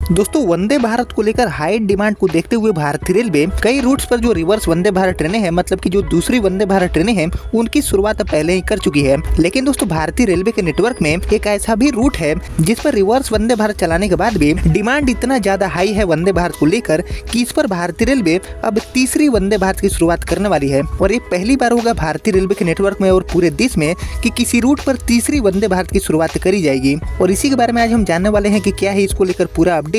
दोस्तों वंदे भारत को लेकर हाई डिमांड को देखते हुए भारतीय रेलवे कई रूट्स पर जो रिवर्स वंदे भारत ट्रेनें हैं, मतलब कि जो दूसरी वंदे भारत ट्रेनें हैं, उनकी शुरुआत पहले ही कर चुकी है। लेकिन दोस्तों भारतीय रेलवे के नेटवर्क में एक ऐसा भी रूट है जिस पर रिवर्स वंदे भारत चलाने के बाद भी डिमांड इतना ज्यादा हाई है वंदे भारत को लेकर कि इस पर भारतीय रेलवे अब तीसरी वंदे भारत की शुरुआत करने वाली है। और ये पहली बार होगा भारतीय रेलवे के नेटवर्क में और पूरे देश में कि किसी रूट पर तीसरी वंदे भारत की शुरुआत करी जाएगी। और इसी के बारे में आज हम जानने वाले हैं कि क्या है इसको लेकर पूरा अपडेट,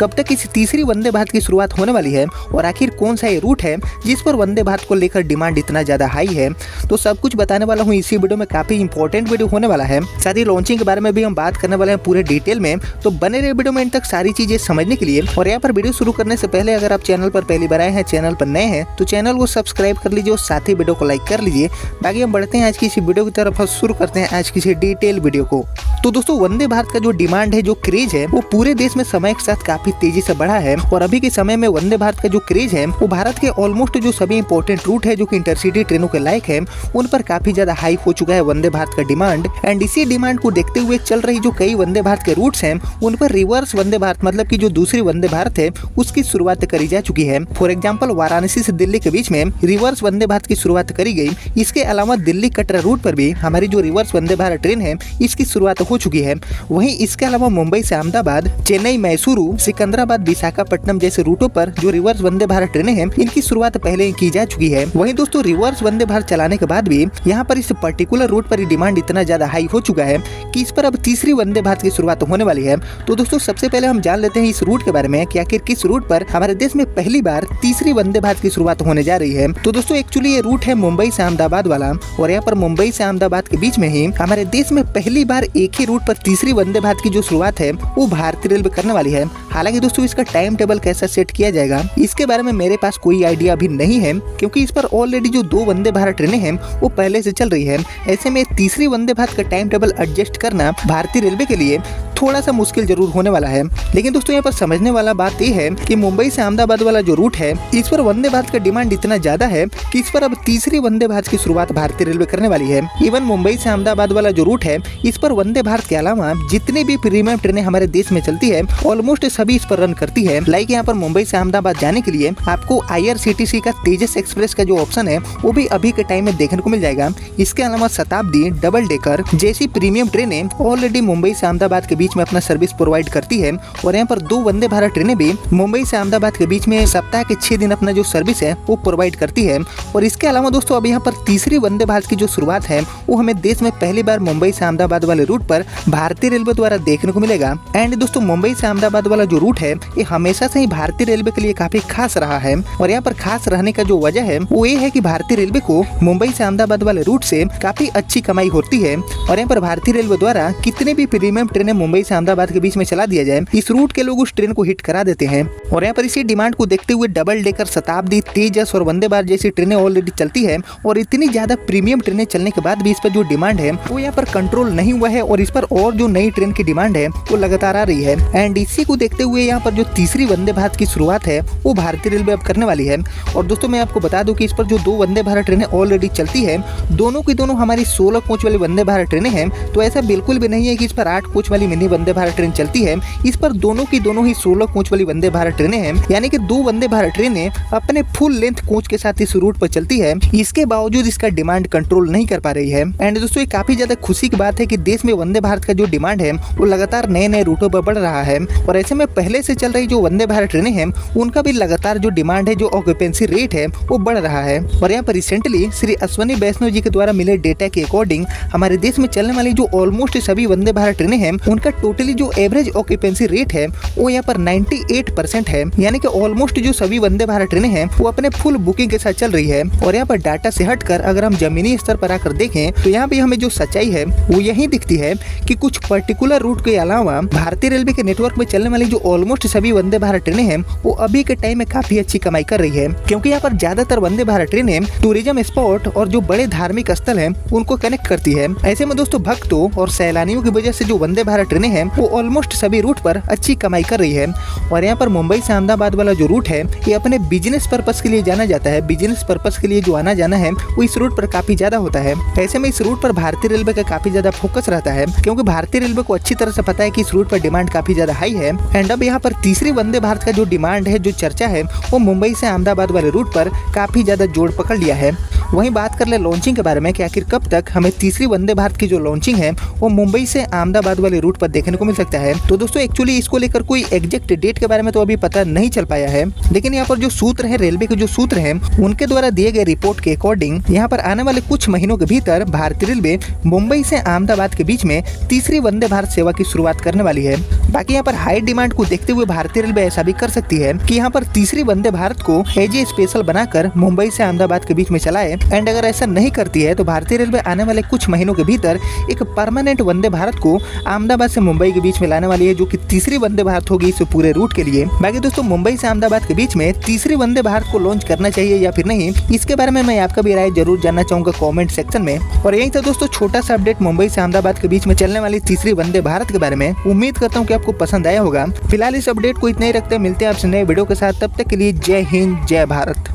कब तक इस तीसरी वंदे भारत की शुरुआत होने वाली है और आखिर कौन सा ये रूट है जिस पर वंदे भारत को लेकर डिमांड इतना ज्यादा हाई है। तो सब कुछ बताने वाला हूँ इसी वीडियो में, काफी इंपॉर्टेंट वीडियो होने वाला है। साथ ही लॉन्चिंग के बारे में भी हम बात करने वाले हैं पूरे डिटेल में, तो बने रहे वीडियो में इन तक सारी चीजें समझने के लिए। और यहाँ पर वीडियो शुरू करने से पहले अगर आप चैनल पर पहली बार आए हैं, चैनल पर नए हैं, तो चैनल को सब्सक्राइब कर लीजिए और साथ ही वीडियो को लाइक कर लीजिए। बाकी हम बढ़ते हैं आज की इसी वीडियो की तरफ और शुरू करते हैं आज की इसी डिटेल वीडियो को। तो दोस्तों वंदे भारत का जो डिमांड है, जो क्रेज है, वो पूरे देश में समय के साथ काफी तेजी से बढ़ा है। और अभी के समय में वंदे भारत का जो क्रेज है वो भारत के ऑलमोस्ट जो सभी इंपॉर्टेंट रूट है जो कि इंटरसिटी ट्रेनों के लायक है, उन पर काफी ज्यादा हाई हो चुका है वंदे भारत का डिमांड। एंड इसी डिमांड को देखते हुए चल रही जो कई वंदे भारत के रूट्स हैं, उन पर रिवर्स वंदे भारत मतलब की जो दूसरी वंदे भारत है उसकी शुरुआत करी जा चुकी है। फॉर एग्जाम्पल वाराणसी से दिल्ली के बीच में रिवर्स वंदे भारत की शुरुआत करी गई। इसके अलावा दिल्ली कटरा रूट पर भी हमारी जो रिवर्स वंदे भारत ट्रेन है इसकी शुरुआत हो चुकी है। वहीं इसके अलावा मुंबई से अहमदाबाद, चेन्नई मैसूरू, सिकंदराबाद, विशाखापट्टनम जैसे रूटों पर जो रिवर्स वंदे भारत ट्रेनें हैं इनकी शुरुआत पहले ही की जा चुकी है। वहीं दोस्तों रिवर्स वंदे भारत चलाने के बाद भी यहाँ पर इस पर्टिकुलर रूट पर डिमांड इतना ज्यादा हाई हो चुका है कि इस पर अब तीसरी वंदे भारत की शुरुआत होने वाली है। तो दोस्तों सबसे पहले हम जान लेते हैं इस रूट के बारे में कि आखिर किस रूट पर हमारे देश में पहली बार तीसरी वंदे भारत की शुरुआत होने जा रही है। तो दोस्तों एक्चुअली ये रूट है मुंबई से अहमदाबाद वाला, और यहाँ पर मुंबई से अहमदाबाद के बीच में ही हमारे देश में पहली बार एक ही रूट पर तीसरी वंदे भारत की जो शुरुआत है वो भारतीय रेलवे करने वाली है। हालांकि दोस्तों इसका टाइम टेबल कैसा सेट किया जाएगा इसके बारे में मेरे पास कोई आइडिया अभी नहीं है, क्योंकि इस पर ऑलरेडी जो दो वंदे भारत ट्रेनें हैं वो पहले से चल रही है। ऐसे में तीसरी वंदे भारत का टाइम टेबल एडजस्ट करना भारतीय रेलवे के लिए थोड़ा सा मुश्किल जरूर होने वाला है। लेकिन दोस्तों यहाँ पर समझने वाला बात यह है कि मुंबई से अहमदाबाद वाला जो रूट है इस पर वंदे भारत का डिमांड इतना ज्यादा है कि इस पर अब तीसरी वंदे भारत की शुरुआत भारतीय रेलवे करने वाली है। इवन मुंबई से अहमदाबाद वाला जो रूट है इस पर वंदे भारत के अलावा जितनी भी प्रीमियम ट्रेनें हमारे देश में चलती है ऑलमोस्ट सभी इस पर रन करती है। लाइक यहाँ पर मुंबई से अहमदाबाद जाने के लिए आपको IRCTC का तेजस एक्सप्रेस का जो ऑप्शन है वो भी अभी के टाइम में देखने को मिल जाएगा। इसके अलावा शताब्दी, डबल डेकर जैसी प्रीमियम ट्रेनें ऑलरेडी मुंबई से अहमदाबाद के बीच में अपना सर्विस प्रोवाइड करती है। और यहाँ पर दो वंदे भारत ट्रेनें भी मुंबई से अहमदाबाद के बीच में सप्ताह के 6 दिन अपना जो सर्विस है वो प्रोवाइड करती है। और इसके अलावा दोस्तों अब यहाँ पर तीसरी वंदे भारत की जो शुरुआत है वो हमें देश में पहली बार मुंबई से अहमदाबाद वाले रूट पर भारतीय रेलवे द्वारा देखने को मिलेगा। एंड दोस्तों मुंबई से अहमदाबाद वाला जो रूट है ये हमेशा से ही भारतीय रेलवे के लिए काफी खास रहा है। और यहाँ पर खास रहने का जो वजह है वो ये है कि भारतीय रेलवे को मुंबई से अहमदाबाद वाले रूट से काफी अच्छी कमाई होती है। और यहाँ पर भारतीय रेलवे द्वारा कितने भी प्रीमियम ट्रेनें मुंबई से अहमदाबाद के बीच में चला दिया जाए, इस रूट के लोग उस ट्रेन को हिट करा देते हैं। और यहाँ पर इसी डिमांड को देखते हुए डबल डेकर, शताब्दी, तेजस और वंदे भारत जैसी ट्रेनें ऑलरेडी चलती है। और इतनी ज्यादा प्रीमियम ट्रेनें चलने के बाद भी इस पर जो डिमांड है वो यहाँ पर कंट्रोल नहीं हुआ है और इस पर और जो नई ट्रेन की डिमांड है वो लगातार आ रही है। एंड इसी को देखते हुए यहाँ पर जो तीसरी वंदे भारत की शुरुआत है वो भारतीय रेलवे अब करने वाली है। और दोस्तों मैं आपको बता दूं कि इस पर जो दो वंदे भारत ट्रेनें ऑलरेडी चलती है, दोनों की दोनों हमारी 16 कोच वाली वंदे भारत ट्रेनें हैं। तो ऐसा बिल्कुल भी नहीं है कि इस पर 8 कोच वाली मिनी वंदे भारत ट्रेन चलती है। इस पर दोनों की दोनों ही 16 कोच वाली वंदे भारत ट्रेनें हैं, यानी कि दो वंदे भारत ट्रेनें अपने फुल लेंथ कोच के साथ इस रूट पर चलती है। इसके बावजूद इसका डिमांड कंट्रोल नहीं कर पा रही है। एंड दोस्तों ये काफी ज्यादा खुशी की बात है कि देश में वंदे भारत का जो डिमांड है वो लगातार नए नए रूटों पर बढ़ रहा है। और ऐसे में पहले से चल रही जो वंदे भारत ट्रेनें हैं उनका भी लगातार जो डिमांड है, जो ऑक्यूपेंसी रेट है वो बढ़ रहा है। और यहाँ पर रिसेंटली श्री अश्वनी वैष्णव जी के द्वारा मिले डेटा के अकॉर्डिंग हमारे देश में चलने वाली जो ऑलमोस्ट सभी वंदे भारत ट्रेनें हैं उनका टोटली जो एवरेज ऑक्यूपेंसी रेट है वो यहाँ पर 98% है। यानी कि ऑलमोस्ट जो सभी वंदे भारत ट्रेनें हैं वो अपने फुल बुकिंग के साथ चल रही है। और यहाँ पर डाटा से हटकर अगर हम जमीनी स्तर पर आकर देखें तो यहाँ पे हमें जो सच्चाई है वो यही दिखती है कि कुछ पर्टिकुलर रूट के अलावा भारतीय रेलवे के नेटवर्क में चलने वाली जो ऑलमोस्ट सभी वंदे भारत ट्रेनें हैं वो अभी के टाइम में काफी अच्छी कमाई कर रही है। क्योंकि यहाँ पर ज्यादातर वंदे भारत ट्रेनें टूरिज्म स्पॉट और जो बड़े धार्मिक स्थल हैं उनको कनेक्ट करती है। ऐसे में दोस्तों भक्तों और सैलानियों की वजह से जो वंदे भारत ट्रेनें ट्रेनें हैं वो ऑलमोस्ट सभी रूट पर अच्छी कमाई कर रही है। और यहाँ पर मुंबई से अहमदाबाद वाला जो रूट है ये अपने बिजनेस पर्पस के लिए जाना जाता है। बिजनेस पर्पस के लिए जो आना जाना है वो इस रूट पर काफी ज्यादा होता है। ऐसे में इस रूट पर भारतीय रेलवे का काफी ज्यादा फोकस रहता है, क्योंकि भारतीय रेलवे को अच्छी तरह से पता है कि इस रूट पर डिमांड काफी ज्यादा हाई है। एंड अब यहाँ पर तीसरी वंदे भारत का जो डिमांड है, जो चर्चा है, वो मुंबई से अहमदाबाद वाले रूट पर काफी ज्यादा जोड़ पकड़ लिया है। वहीं बात कर ले लॉन्चिंग के बारे में कि आखिर कब तक हमें तीसरी वंदे भारत की जो लॉन्चिंग है वो मुंबई से अहमदाबाद वाले रूट पर देखने को मिल सकता है। तो दोस्तों एक्चुअली इसको लेकर कोई एग्जैक्ट डेट के बारे में तो अभी पता नहीं चल पाया है, लेकिन यहाँ पर जो सूत्र है, रेलवे के जो सूत्र हैं, उनके द्वारा दिए गए रिपोर्ट के अकॉर्डिंग यहाँ पर आने वाले कुछ महीनों के भीतर भारतीय रेलवे मुंबई से अहमदाबाद के बीच में तीसरी वंदे भारत सेवा की शुरुआत करने वाली है। बाकी यहाँ पर हाई डिमांड को देखते हुए भारतीय रेलवे ऐसा भी कर सकती है कि यहाँ पर तीसरी वंदे भारत को एज ए स्पेशल बनाकर मुंबई से अहमदाबाद के बीच में चलाए। एंड अगर ऐसा नहीं करती है तो भारतीय रेलवे आने वाले कुछ महीनों के भीतर एक परमानेंट वंदे भारत को अहमदाबाद से मुंबई के बीच में लाने वाली है, जो कि तीसरी वंदे भारत होगी इस पूरे रूट के लिए। बाकी दोस्तों मुंबई से अहमदाबाद के बीच में तीसरी वंदे भारत को लॉन्च करना चाहिए या फिर नहीं, इसके बारे में मैं आपका भी राय जरूर जानना चाहूंगा कमेंट सेक्शन में। और यही था दोस्तों छोटा सा अपडेट मुंबई से अहमदाबाद के बीच में चलने वाली तीसरी वंदे भारत के बारे में। उम्मीद करता हूँ कि आपको पसंद आया होगा। फिलहाल इस अपडेट को इतना ही रखते हैं, मिलते हैं आपसे नए वीडियो के साथ। तब तक के लिए जय हिंद, जय भारत।